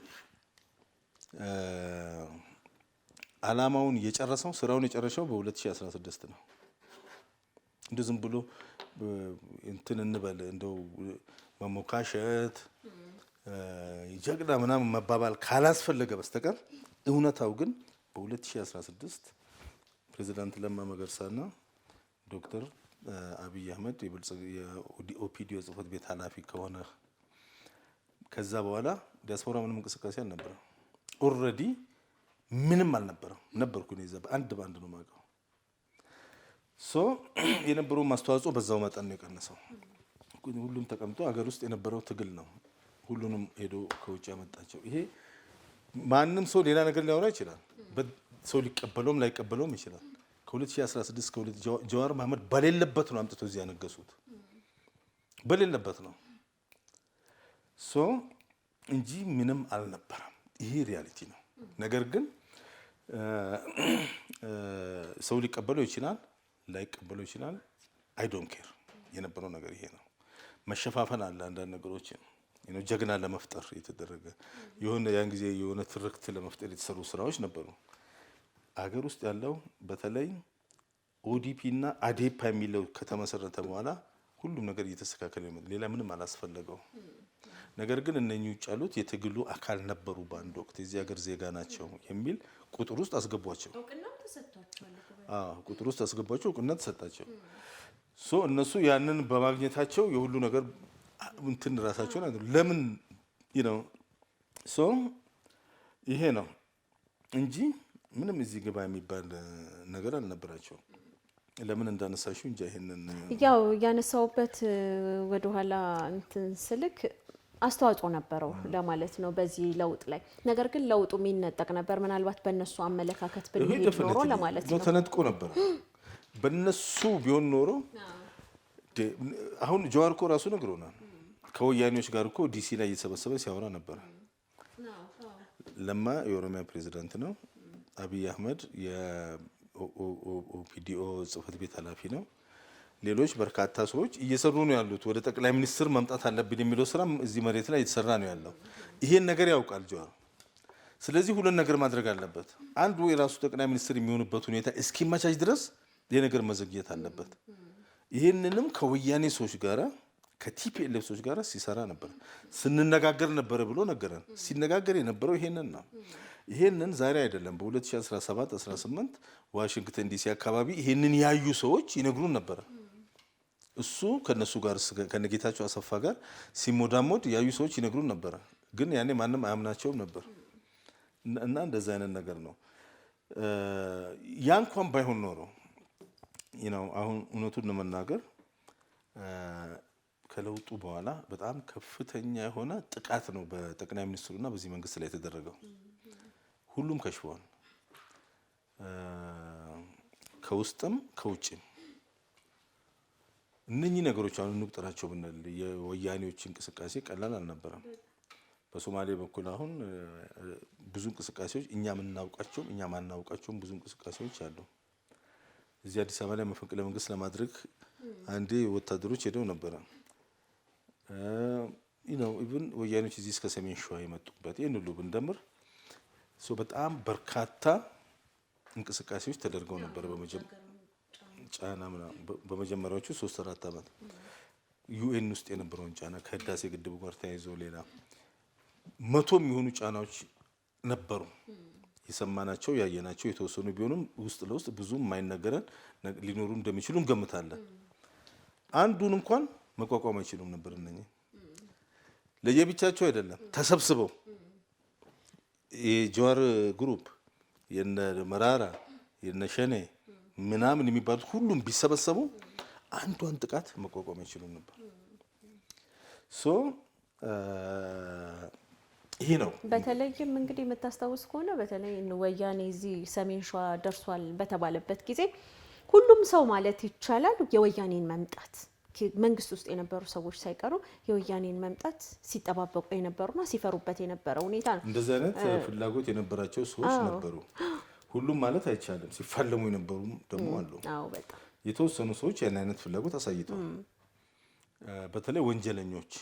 አላማውን የጨረሰው ስራውን የጨረሰው በ2016 ነው። እንደ ዝም ብሎ እንትን እንበል እንደው መሞካሸት ጀግና ምናምን መባባል ካላስፈለገ በስተቀር እውነታው ግን በ2016 ፕሬዚዳንት ለማ መገርሳና ዶክተር አብይ አህመድ የኦፒዲዮ ጽህፈት ቤት ኃላፊ ከሆነ ከዛ በኋላ ዲያስፖራ ምንም እንቅስቃሴ አልነበረም። ኦልሬዲ ምንም አልነበረም። ነበርኩ እኔ እዛ በአንድ ነው የማውቀው። የነበረው ማስተዋጽኦ በዛው መጠን ነው የቀነሰው። ሁሉም ተቀምጦ ሀገር ውስጥ የነበረው ትግል ነው ሁሉንም ሄዶ ከውጭ ያመጣቸው። ይሄ ማንም ሰው ሌላ ነገር ሊያወራ ይችላል። ሰው ሊቀበለውም ላይቀበለውም ይችላል። ከ2016 ጀዋር መሐመድ በሌለበት ነው አምጥቶ እዚህ ያነገሱት። በሌለበት ነው እንጂ ምንም አልነበረም። ይሄ ሪያሊቲ ነው። ነገር ግን ሰው ሊቀበለው ይችላል፣ ላይቀበለው ይችላል። አይ ዶንት ኬር። የነበረው ነገር ይሄ ነው። መሸፋፈን አለ። አንዳንድ ነገሮች ጀግና ለመፍጠር የተደረገ የሆነ ያን ጊዜ የሆነ ትርክት ለመፍጠር የተሰሩ ስራዎች ነበሩ። አገር ውስጥ ያለው በተለይ ኦዲፒ እና አዴፓ የሚለው ከተመሰረተ በኋላ ሁሉም ነገር እየተስተካከለ ነው። ሌላ ምንም አላስፈለገው። ነገር ግን እነኚህ ውጭ ያሉት የትግሉ አካል ነበሩ፣ በአንድ ወቅት የዚህ ሀገር ዜጋ ናቸው የሚል ቁጥር ውስጥ አስገቧቸው። ቁጥር ውስጥ አስገቧቸው፣ እውቅና ተሰጣቸው። እነሱ ያንን በማግኘታቸው የሁሉ ነገር እንትን ራሳቸውን ለምን ይሄ ነው እንጂ ምንም እዚህ ግባ የሚባል ነገር አልነበራቸውም። ለምን እንዳነሳሽው እንጂ ይሄንን ያው ያነሳውበት ወደኋላ እንትን ስልክ አስተዋጽኦ ነበረው ለማለት ነው በዚህ ለውጥ ላይ። ነገር ግን ለውጡ የሚነጠቅ ነበር ምናልባት በእነሱ አመለካከት ብንሄድ ኖሮ ለማለት ነው። ተነጥቆ ነበር በእነሱ ቢሆን ኖሮ። አሁን ጀዋር እኮ ራሱ ነግሮናል። ከወያኔዎች ጋር እኮ ዲሲ ላይ እየተሰበሰበ ሲያወራ ነበር። ለማ የኦሮሚያ ፕሬዚዳንት ነው። አብይ አህመድ የኦፒዲኦ ጽህፈት ቤት ኃላፊ ነው። ሌሎች በርካታ ሰዎች እየሰሩ ነው ያሉት። ወደ ጠቅላይ ሚኒስትር መምጣት አለብን የሚለው ስራ እዚህ መሬት ላይ እየተሰራ ነው ያለው። ይሄን ነገር ያውቃል ጀዋር። ስለዚህ ሁለት ነገር ማድረግ አለበት። አንዱ የራሱ ጠቅላይ ሚኒስትር የሚሆንበት ሁኔታ እስኪመቻች ድረስ ይሄ ነገር መዘግየት አለበት። ይሄንንም ከወያኔ ሰዎች ጋራ ከቲፒኤልኤፍ ሰዎች ጋራ ሲሰራ ነበር፣ ስንነጋገር ነበረ ብሎ ነገረን። ሲነጋገር የነበረው ይሄንን ነው። ይሄንን ዛሬ አይደለም፣ በ2017 18 ዋሽንግተን ዲሲ አካባቢ ይሄንን ያዩ ሰዎች ይነግሩን ነበረ። እሱ ከነሱ ጋር ከነጌታቸው አሰፋ ጋር ሲሞዳሞድ ያዩ ሰዎች ይነግሩን ነበረ። ግን ያኔ ማንም አያምናቸውም ነበር። እና እንደዛ አይነት ነገር ነው። ያ እንኳን ባይሆን ኖሮ አሁን እውነቱን ለመናገር ከለውጡ በኋላ በጣም ከፍተኛ የሆነ ጥቃት ነው በጠቅላይ ሚኒስትሩና በዚህ መንግስት ላይ የተደረገው። ሁሉም ከሽፏል፣ ከውስጥም ከውጭም። እነኚህ ነገሮች አሁን እንቁጠራቸው ብንል የወያኔዎች እንቅስቃሴ ቀላል አልነበረም። በሶማሌ በኩል አሁን ብዙ እንቅስቃሴዎች እኛ የምናውቃቸውም እኛ ማናውቃቸውም ብዙ እንቅስቃሴዎች አሉ። እዚህ አዲስ አበባ ላይ መፈንቅለ መንግስት ለማድረግ አንዴ ወታደሮች ሄደው ነበረ። ኢቭን ወያኔዎች እዚህ እስከ ሰሜን ሸዋ የመጡበት ይህን ሁሉ ብንደምር በጣም በርካታ እንቅስቃሴዎች ተደርገው ነበር። ጫና በመጀመሪያዎቹ 3-4 ዓመት ዩኤን ውስጥ የነበረውን ጫና ከህዳሴ ግድቡ ጋር ተያይዞ ሌላ 100 የሚሆኑ ጫናዎች ነበሩ። የሰማናቸው ያየናቸው የተወሰኑ ቢሆኑም ውስጥ ለውስጥ ብዙ የማይነገረን ሊኖሩ እንደሚችሉ እንገምታለን። አንዱን እንኳን መቋቋም አይችሉም ነበር። እነኚህ ለየብቻቸው አይደለም ተሰብስበው የጀዋር ግሩፕ የነ መራራ የነ ሸኔ ምናምን የሚባሉት ሁሉም ቢሰበሰቡ አንዷን ጥቃት መቋቋም አይችሉም ነበር። ይሄ ነው። በተለይም እንግዲህ የምታስታውስ ከሆነ በተለይ ወያኔ እዚህ ሰሜን ሸዋ ደርሷል በተባለበት ጊዜ ሁሉም ሰው ማለት ይቻላል የወያኔን መምጣት መንግስት ውስጥ የነበሩ ሰዎች ሳይቀሩ የወያኔን መምጣት ሲጠባበቁ የነበሩና ሲፈሩበት የነበረው ሁኔታ ነው። እንደዚህ አይነት ፍላጎት የነበራቸው ሰዎች ነበሩ። ሁሉም ማለት አይቻልም። ሲፋለሙ የነበሩ ደግሞ አሉ። የተወሰኑ ሰዎች ያን አይነት ፍላጎት አሳይተዋል። በተለይ ወንጀለኞች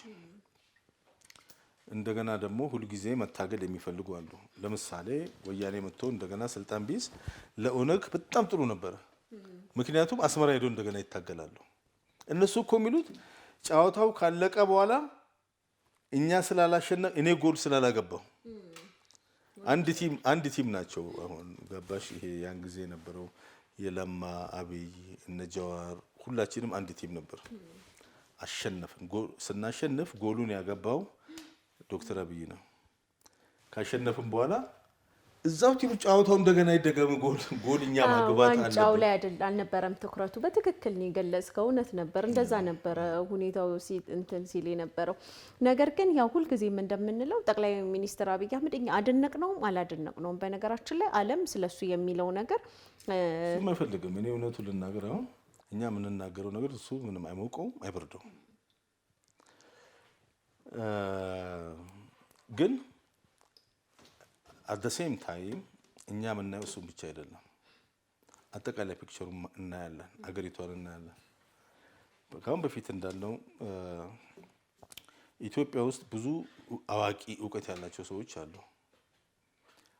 እንደገና ደግሞ ሁልጊዜ መታገል የሚፈልጉ አሉ። ለምሳሌ ወያኔ መጥቶ እንደገና ስልጣን ቢይዝ ለኦነግ በጣም ጥሩ ነበረ። ምክንያቱም አስመራ ሄዶ እንደገና ይታገላሉ። እነሱ እኮ የሚሉት ጨዋታው ካለቀ በኋላ እኛ ስላላሸነፍ እኔ ጎል ስላላገባው አንድ ቲም ናቸው። አሁን ገባሽ? ይሄ ያን ጊዜ የነበረው የለማ አብይ እነ ጀዋር ሁላችንም አንድ ቲም ነበር። አሸነፍን። ስናሸንፍ ጎሉን ያገባው ዶክተር አብይ ነው። ካሸነፍን በኋላ እዛው ቲሙ ጫወታው እንደገና ይደገም ጎል እኛ ማግባት አለበት። ዋንጫው ላይ አልነበረም ትኩረቱ። በትክክል ነው የገለጽከው። እውነት ነበር፣ እንደዛ ነበረ ሁኔታው እንትን ሲል የነበረው። ነገር ግን ያው ሁልጊዜም እንደምንለው ጠቅላይ ሚኒስትር አብይ አህመድ እኛ አደነቅነውም አላደነቅነውም፣ በነገራችን ላይ ዓለም ስለሱ የሚለው ነገር አይፈልግም። እኔ እውነቱን ልናገር፣ አሁን እኛ የምንናገረው ነገር እሱ ምንም አይሞቀውም አይበርደውም። ግን አት ዘ ሴም ታይም እኛ የምናየው እሱን ብቻ አይደለም፣ አጠቃላይ ፒክቸሩን እናያለን፣ አገሪቷን እናያለን። ከአሁን በፊት እንዳልነው ኢትዮጵያ ውስጥ ብዙ አዋቂ እውቀት ያላቸው ሰዎች አሉ።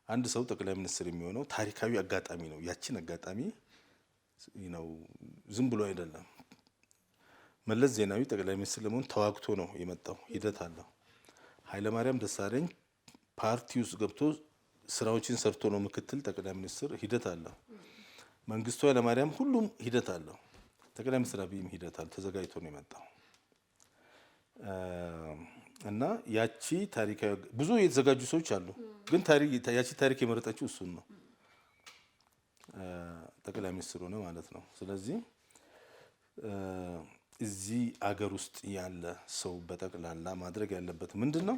አንድ ሰው ጠቅላይ ሚኒስትር የሚሆነው ታሪካዊ አጋጣሚ ነው። ያችን አጋጣሚ ነው ዝም ብሎ አይደለም። መለስ ዜናዊ ጠቅላይ ሚኒስትር ለመሆን ተዋግቶ ነው የመጣው፣ ሂደት አለው። ኃይለማርያም ደሳለኝ ፓርቲ ውስጥ ገብቶ ስራዎችን ሰርቶ ነው ምክትል ጠቅላይ ሚኒስትር፣ ሂደት አለው። መንግስቱ ኃይለማርያም ሁሉም ሂደት አለው። ጠቅላይ ሚኒስትር አብይም ሂደት አለው፣ ተዘጋጅቶ ነው የመጣው። እና ያቺ ታሪካዊ ብዙ የተዘጋጁ ሰዎች አሉ፣ ግን ያቺ ታሪክ የመረጠችው እሱን ነው፣ ጠቅላይ ሚኒስትሩ ነው ማለት ነው። ስለዚህ እዚህ አገር ውስጥ ያለ ሰው በጠቅላላ ማድረግ ያለበት ምንድን ነው?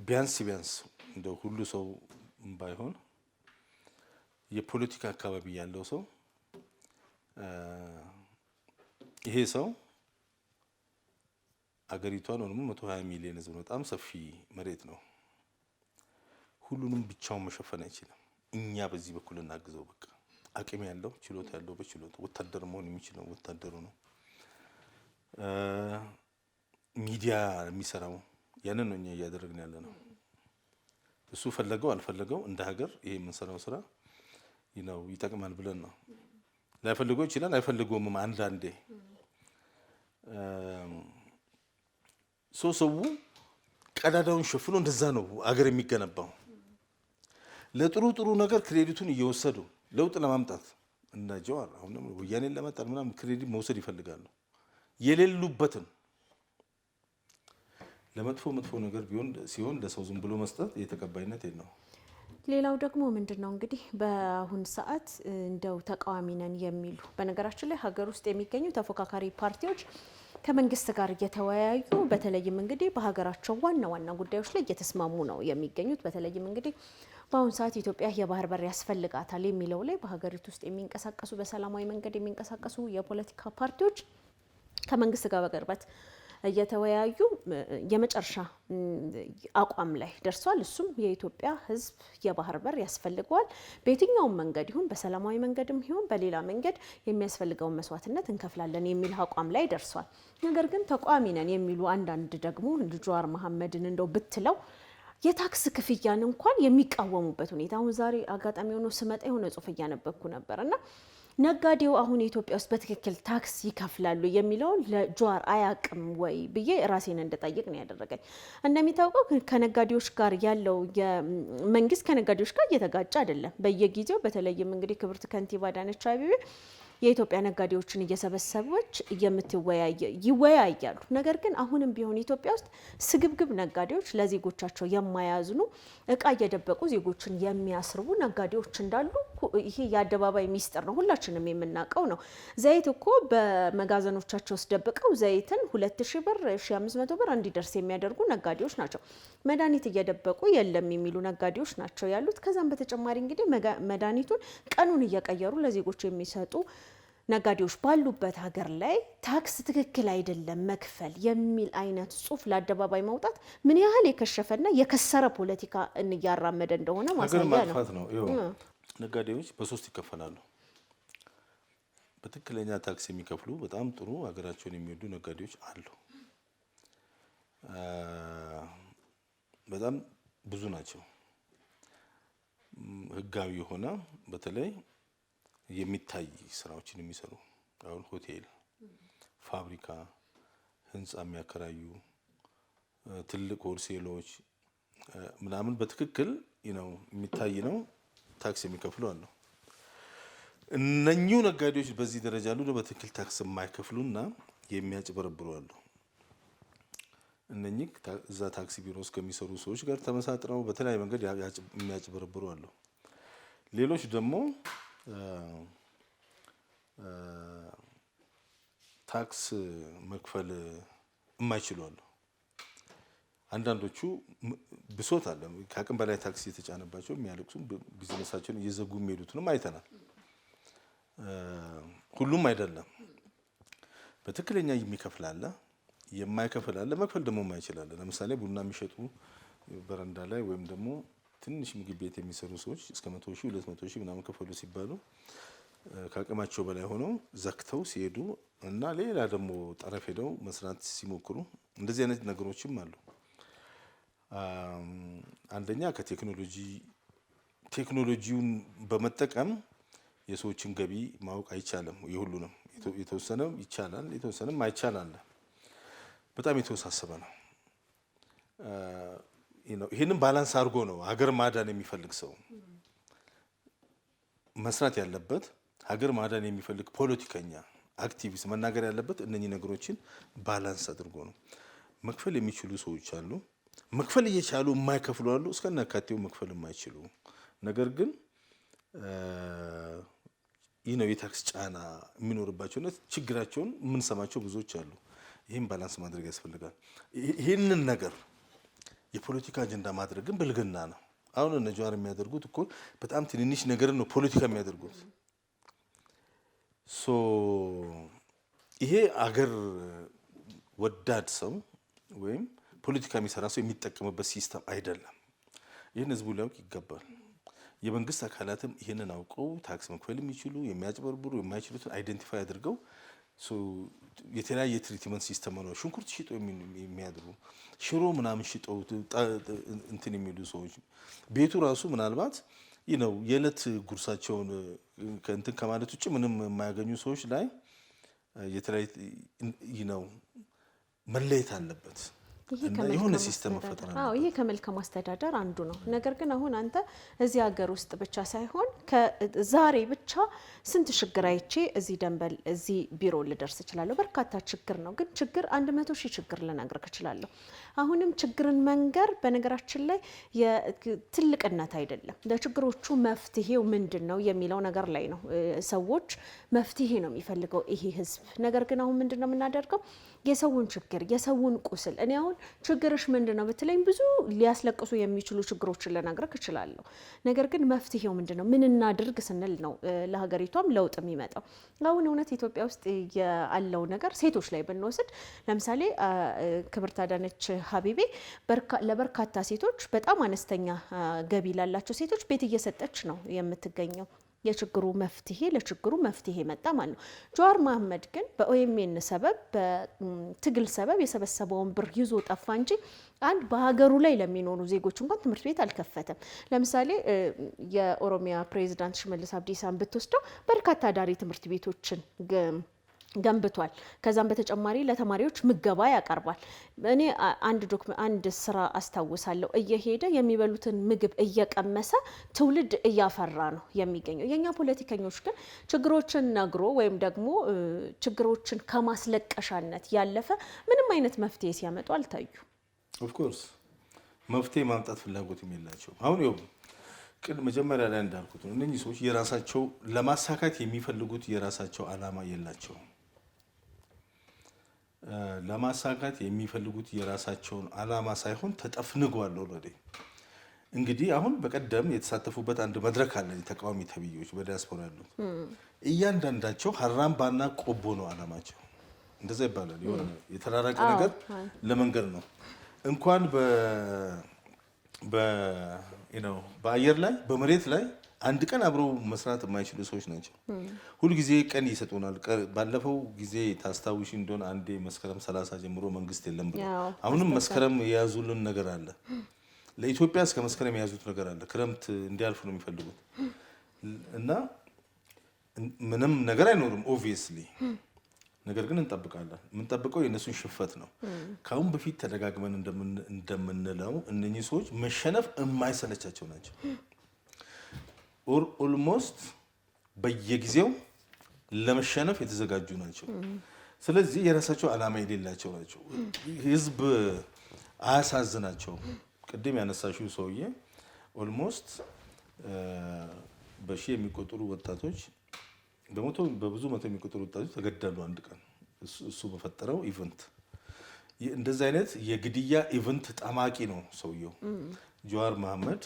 ቢያንስ እንደ ሁሉ ሰው ባይሆን የፖለቲካ አካባቢ ያለው ሰው ይሄ ሰው አገሪቷን ወይም 120 ሚሊዮን ህዝብ ነው፣ በጣም ሰፊ መሬት ነው። ሁሉንም ብቻውን መሸፈን አይችልም። እኛ በዚህ በኩል እናግዘው። በቃ አቅም ያለው ችሎታ ያለው በችሎታ ወታደር መሆን የሚችለው ወታደሩ ነው። ሚዲያ የሚሰራው ያንን ነው እኛ እያደረግን ያለ ነው። እሱ ፈለገው አልፈለገው እንደ ሀገር ይሄ የምንሰራው ስራ ይጠቅማል ብለን ነው። ላይፈልገው ይችላል፣ አይፈልገውም አንዳንዴ። ሰው ቀዳዳውን ሸፍኖ እንደዛ ነው አገር የሚገነባው። ለጥሩ ነገር ክሬዲቱን እየወሰዱ ለውጥ ለማምጣት እና ጀዋር አሁን ወያኔን ለማጣል ምናምን ክሬዲት መውሰድ ይፈልጋሉ። የሌሉበትን ለመጥፎ ነገር ሲሆን ለሰው ዝም ብሎ መስጠት የተቀባይነት የለውም። ሌላው ደግሞ ምንድነው እንግዲህ በአሁን ሰዓት እንደው ተቃዋሚ ነን የሚሉ በነገራችን ላይ ሀገር ውስጥ የሚገኙ ተፎካካሪ ፓርቲዎች ከመንግስት ጋር እየተወያዩ በተለይም እንግዲህ በሀገራቸው ዋና ጉዳዮች ላይ እየተስማሙ ነው የሚገኙት። በተለይም እንግዲህ በአሁን ሰዓት ኢትዮጵያ የባህር በር ያስፈልጋታል የሚለው ላይ በሀገሪቱ ውስጥ የሚንቀሳቀሱ በሰላማዊ መንገድ የሚንቀሳቀሱ የፖለቲካ ፓርቲዎች ከመንግስት ጋር በቅርበት እየተወያዩ የመጨረሻ አቋም ላይ ደርሷል። እሱም የኢትዮጵያ ሕዝብ የባህር በር ያስፈልገዋል፣ በየትኛውም መንገድ ይሁን በሰላማዊ መንገድም ይሁን በሌላ መንገድ የሚያስፈልገውን መስዋዕትነት እንከፍላለን የሚል አቋም ላይ ደርሷል። ነገር ግን ተቃዋሚ ነን የሚሉ አንዳንድ ደግሞ ጀዋር መሐመድን እንደው ብትለው የታክስ ክፍያን እንኳን የሚቃወሙበት ሁኔታ አሁን ዛሬ አጋጣሚ ሆኖ ስመጣ የሆነ ጽሁፍ እያነበብኩ ነበርና ነጋዴው አሁን ኢትዮጵያ ውስጥ በትክክል ታክስ ይከፍላሉ የሚለውን ለጀዋር አያቅም ወይ ብዬ ራሴን እንድጠይቅ ነው ያደረገኝ። እንደሚታወቀው ከነጋዴዎች ጋር ያለው የመንግስት ከነጋዴዎች ጋር እየተጋጨ አይደለም። በየጊዜው በተለይም እንግዲህ ክብርት ከንቲባ አዳነች አቤቤ የኢትዮጵያ ነጋዴዎችን እየሰበሰበች ይወያያሉ። ነገር ግን አሁንም ቢሆን ኢትዮጵያ ውስጥ ስግብግብ ነጋዴዎች፣ ለዜጎቻቸው የማያዝኑ እቃ እየደበቁ ዜጎችን የሚያስርቡ ነጋዴዎች እንዳሉ ይሄ የአደባባይ ሚስጥር ነው፣ ሁላችንም የምናውቀው ነው። ዘይት እኮ በመጋዘኖቻቸው ውስጥ ደብቀው ዘይትን 2000 ብር 1500 ብር እንዲደርስ የሚያደርጉ ነጋዴዎች ናቸው። መድኃኒት እየደበቁ የለም የሚሉ ነጋዴዎች ናቸው ያሉት። ከዛም በተጨማሪ እንግዲህ መድኃኒቱን ቀኑን እየቀየሩ ለዜጎች የሚሰጡ ነጋዴዎች ባሉበት ሀገር ላይ ታክስ ትክክል አይደለም መክፈል የሚል አይነት ጽሁፍ ለአደባባይ ማውጣት ምን ያህል የከሸፈና የከሰረ ፖለቲካ እያራመደ እንደሆነ ማሳያ ነው። ነጋዴዎች በሶስት ይከፈላሉ። በትክክለኛ ታክስ የሚከፍሉ በጣም ጥሩ ሀገራቸውን የሚወዱ ነጋዴዎች አሉ። በጣም ብዙ ናቸው። ህጋዊ የሆነ በተለይ የሚታይ ስራዎችን የሚሰሩ አሁን ሆቴል፣ ፋብሪካ፣ ህንጻ የሚያከራዩ ትልቅ ሆልሴሎች ምናምን በትክክል የሚታይ ነው ታክስ የሚከፍሉ አሉ። እነኚሁ ነጋዴዎች በዚህ ደረጃ አሉ። በትክክል ታክስ የማይከፍሉና የሚያጭበረብሩ አሉ። እነኚህ እዛ ታክሲ ቢሮ ውስጥ ከሚሰሩ ሰዎች ጋር ተመሳጥረው በተለያየ መንገድ የሚያጭበረብሩ አሉ። ሌሎች ደግሞ ታክስ መክፈል የማይችሉ አሉ። አንዳንዶቹ ብሶት አለ፣ ከአቅም በላይ ታክስ የተጫነባቸው የሚያለቅሱ ቢዝነሳቸውን እየዘጉ የሚሄዱትንም አይተናል። ሁሉም አይደለም። በትክክለኛ የሚከፍል አለ፣ የማይከፍል አለ፣ መክፈል ደግሞ የማይችል አለ። ለምሳሌ ቡና የሚሸጡ በረንዳ ላይ ወይም ደግሞ ትንሽ ምግብ ቤት የሚሰሩ ሰዎች እስከ 100,000 200,000 ምናምን ከፈሉ ሲባሉ ከአቅማቸው በላይ ሆነው ዘግተው ሲሄዱ እና ሌላ ደግሞ ጠረፍ ሄደው መስራት ሲሞክሩ እንደዚህ አይነት ነገሮችም አሉ። አንደኛ ከቴክኖሎጂ ቴክኖሎጂውን በመጠቀም የሰዎችን ገቢ ማወቅ አይቻልም። የሁሉንም የተወሰነ ይቻላል፣ የተወሰነ ማይቻላል። በጣም የተወሳሰበ ነው። ይሄንን ባላንስ አድርጎ ነው ሀገር ማዳን የሚፈልግ ሰው መስራት ያለበት። ሀገር ማዳን የሚፈልግ ፖለቲከኛ አክቲቪስት መናገር ያለበት እነኚህ ነገሮችን ባላንስ አድርጎ ነው። መክፈል የሚችሉ ሰዎች አሉ፣ መክፈል እየቻሉ የማይከፍሉ አሉ፣ እስከናካቴው መክፈል የማይችሉ ነገር ግን የታክስ ጫና የሚኖርባቸውና ችግራቸውን የምንሰማቸው ብዙዎች አሉ። ይህም ባላንስ ማድረግ ያስፈልጋል። ይህንን ነገር የፖለቲካ አጀንዳ ማድረግ ግን ብልግና ነው። አሁን እነ ጀዋር የሚያደርጉት እኮ በጣም ትንንሽ ነገር ነው ፖለቲካ የሚያደርጉት። ይሄ አገር ወዳድ ሰው ወይም ፖለቲካ የሚሰራ ሰው የሚጠቀምበት ሲስተም አይደለም። ይህን ህዝቡ ሊያውቅ ይገባል። የመንግስት አካላትም ይህንን አውቀው ታክስ መክፈል የሚችሉ የሚያጭበርብሩ የማይችሉትን አይደንቲፋይ አድርገው የተለያየ ትሪትመንት ሲስተም ነው። ሽንኩርት ሽጠው የሚያድሩ ሽሮ ምናምን ሽጠው እንትን የሚሉ ሰዎች ቤቱ ራሱ ምናልባት የዕለት ጉርሳቸውን ከእንትን ከማለት ውጭ ምንም የማያገኙ ሰዎች ላይ የተለያየ መለየት አለበት። የሆነ ሲስተም መፈጠር አለበት። ይሄ ከመልካም አስተዳደር አንዱ ነው። ነገር ግን አሁን አንተ እዚህ ሀገር ውስጥ ብቻ ሳይሆን ዛሬ ብቻ ስንት ችግር አይቼ እዚህ ደንበል እዚህ ቢሮ ልደርስ እችላለሁ። በርካታ ችግር ነው። ግን ችግር 100 ሺህ ችግር ልነግርህ እችላለሁ። አሁንም ችግርን መንገር በነገራችን ላይ ትልቅነት አይደለም። ለችግሮቹ መፍትሄው ምንድን ነው የሚለው ነገር ላይ ነው። ሰዎች መፍትሄ ነው የሚፈልገው ይሄ ህዝብ። ነገር ግን አሁን ምንድን ነው የምናደርገው? የሰውን ችግር የሰውን ቁስል እኔ አሁን ችግርሽ ምንድን ነው ብትለኝ ብዙ ሊያስለቅሱ የሚችሉ ችግሮችን ልነግርህ እችላለሁ። ነገር ግን መፍትሄው ምንድን ነው? ምን እናድርግ ስንል ነው ለሀገሪቷም ለውጥ የሚመጣው። አሁን እውነት ኢትዮጵያ ውስጥ ያለው ነገር ሴቶች ላይ ብንወስድ ለምሳሌ ክብርት አዳነች ሀቢቤ ለበርካታ ሴቶች በጣም አነስተኛ ገቢ ላላቸው ሴቶች ቤት እየሰጠች ነው የምትገኘው። የችግሩ መፍትሄ ለችግሩ መፍትሄ መጣ ማለት ነው። ጀዋር መሐመድ ግን በኦኤምኤን ሰበብ በትግል ሰበብ የሰበሰበውን ብር ይዞ ጠፋ እንጂ አንድ በሀገሩ ላይ ለሚኖሩ ዜጎች እንኳን ትምህርት ቤት አልከፈተም። ለምሳሌ የኦሮሚያ ፕሬዚዳንት ሽመልስ አብዲሳን ብትወስደው በርካታ ዳሪ ትምህርት ቤቶችን ገንብቷል። ከዛም በተጨማሪ ለተማሪዎች ምገባ ያቀርባል። እኔ አንድ ስራ አስታውሳለሁ። እየሄደ የሚበሉትን ምግብ እየቀመሰ ትውልድ እያፈራ ነው የሚገኘው። የኛ ፖለቲከኞች ግን ችግሮችን ነግሮ ወይም ደግሞ ችግሮችን ከማስለቀሻነት ያለፈ ምንም አይነት መፍትሄ ሲያመጡ አልታዩ። ኦፍኮርስ መፍትሄ ማምጣት ፍላጎትም የላቸው። አሁን መጀመሪያ ላይ እንዳልኩት ነው። እነኚህ ሰዎች የራሳቸው ለማሳካት የሚፈልጉት የራሳቸው አላማ የላቸውም። ለማሳካት የሚፈልጉት የራሳቸውን አላማ ሳይሆን ተጠፍንጓል። ኦልሬዲ እንግዲህ አሁን በቀደም የተሳተፉበት አንድ መድረክ አለ። ተቃዋሚ ተብዮች በዲያስፖራ ያሉት እያንዳንዳቸው ሀራምባና ቆቦ ነው አላማቸው። እንደዛ ይባላል። የሆነ የተራራቀ ነገር ለመንገድ ነው። እንኳን በአየር ላይ በመሬት ላይ አንድ ቀን አብረው መስራት የማይችሉ ሰዎች ናቸው። ሁልጊዜ ቀን ይሰጡናል። ባለፈው ጊዜ ታስታውሺ እንደሆነ አንዴ መስከረም 30 ጀምሮ መንግስት የለም ብሎ አሁንም መስከረም የያዙልን ነገር አለ። ለኢትዮጵያ እስከ መስከረም የያዙት ነገር አለ። ክረምት እንዲያልፍ ነው የሚፈልጉት እና ምንም ነገር አይኖርም ኦብቪየስሊ። ነገር ግን እንጠብቃለን። የምንጠብቀው የእነሱን ሽፈት ነው። ከአሁን በፊት ተደጋግመን እንደምንለው እነኚህ ሰዎች መሸነፍ የማይሰለቻቸው ናቸው። ኦልሞስት በየጊዜው ለመሸነፍ የተዘጋጁ ናቸው። ስለዚህ የራሳቸው ዓላማ የሌላቸው ናቸው። ህዝብ አያሳዝናቸውም። ቅድም ያነሳሽው ሰውዬ ኦልሞስት በሺህ የሚቆጠሩ ወጣቶች በብዙ መቶ የሚቆጠሩ ወጣቶች ተገደሉ አንድ ቀን እሱ በፈጠረው ኢቨንት። እንደዚህ አይነት የግድያ ኢቨንት ጠማቂ ነው ሰውየው። ጀዋር መሐመድ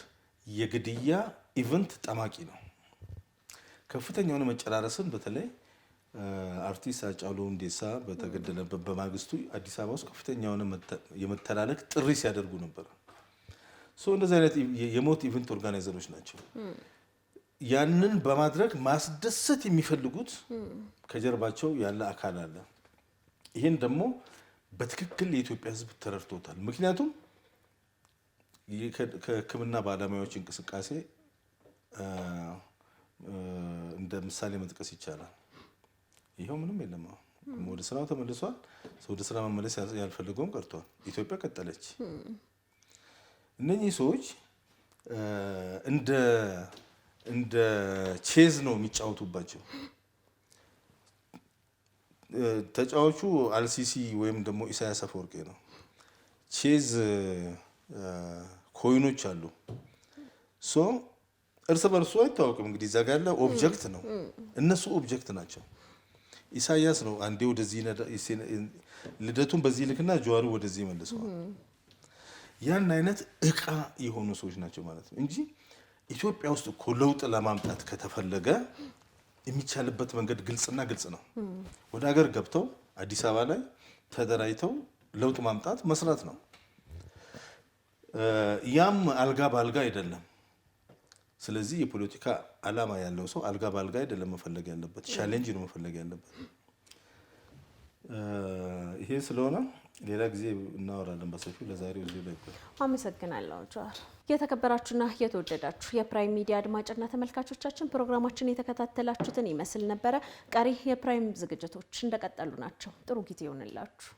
የግድያ ኢቨንት ጠማቂ ነው። ከፍተኛ የሆነ መጨራረስን በተለይ አርቲስት ሃጫሉ ሁንዴሳ በተገደለበት በማግስቱ አዲስ አበባ ውስጥ ከፍተኛ የሆነ የመተላለቅ ጥሪ ሲያደርጉ ነበር። እንደዚህ አይነት የሞት ኢቨንት ኦርጋናይዘሮች ናቸው። ያንን በማድረግ ማስደሰት የሚፈልጉት ከጀርባቸው ያለ አካል አለ። ይህን ደግሞ በትክክል የኢትዮጵያ ሕዝብ ተረድቶታል። ምክንያቱም ከሕክምና ባለሙያዎች እንቅስቃሴ እንደ ምሳሌ መጥቀስ ይቻላል። ይሄው ምንም የለም። ወደ ስራው ተመልሷል። ሰው ወደ ስራ መመለስ ያልፈልገውም ቀርቷል። ኢትዮጵያ ቀጠለች። እነኚህ ሰዎች እንደ ቼዝ ነው የሚጫወቱባቸው። ተጫዋቹ አልሲሲ ወይም ደግሞ ኢሳያስ አፈወርቂ ነው። ቼዝ ኮይኖች አሉ። ሶ እርስ በርሱ አይታወቅም። እንግዲህ እዛ ጋር ያለ ኦብጀክት ነው፣ እነሱ ኦብጀክት ናቸው። ኢሳያስ ነው አንዴ ወደዚህ ልደቱን በዚህ ልክና ጀዋሩ ወደዚህ መልሰዋል። ያን አይነት እቃ የሆኑ ሰዎች ናቸው ማለት ነው እንጂ ኢትዮጵያ ውስጥ እኮ ለውጥ ለማምጣት ከተፈለገ የሚቻልበት መንገድ ግልጽና ግልጽ ነው። ወደ ሀገር ገብተው አዲስ አበባ ላይ ተደራጅተው ለውጥ ማምጣት መስራት ነው። ያም አልጋ በአልጋ አይደለም። ስለዚህ የፖለቲካ ዓላማ ያለው ሰው አልጋ በአልጋ አይደለም መፈለግ ያለበት፣ ቻሌንጅ ነው መፈለግ ያለበት። ይሄ ስለሆነ ሌላ ጊዜ እናወራለን በሰፊው። ለዛሬው እዚህ ላይ አመሰግናለሁ ጀዋር። የተከበራችሁና የተወደዳችሁ የፕራይም ሚዲያ አድማጭና ተመልካቾቻችን ፕሮግራማችን የተከታተላችሁትን ይመስል ነበረ። ቀሪ የፕራይም ዝግጅቶች እንደቀጠሉ ናቸው። ጥሩ ጊዜ ይሆንላችሁ።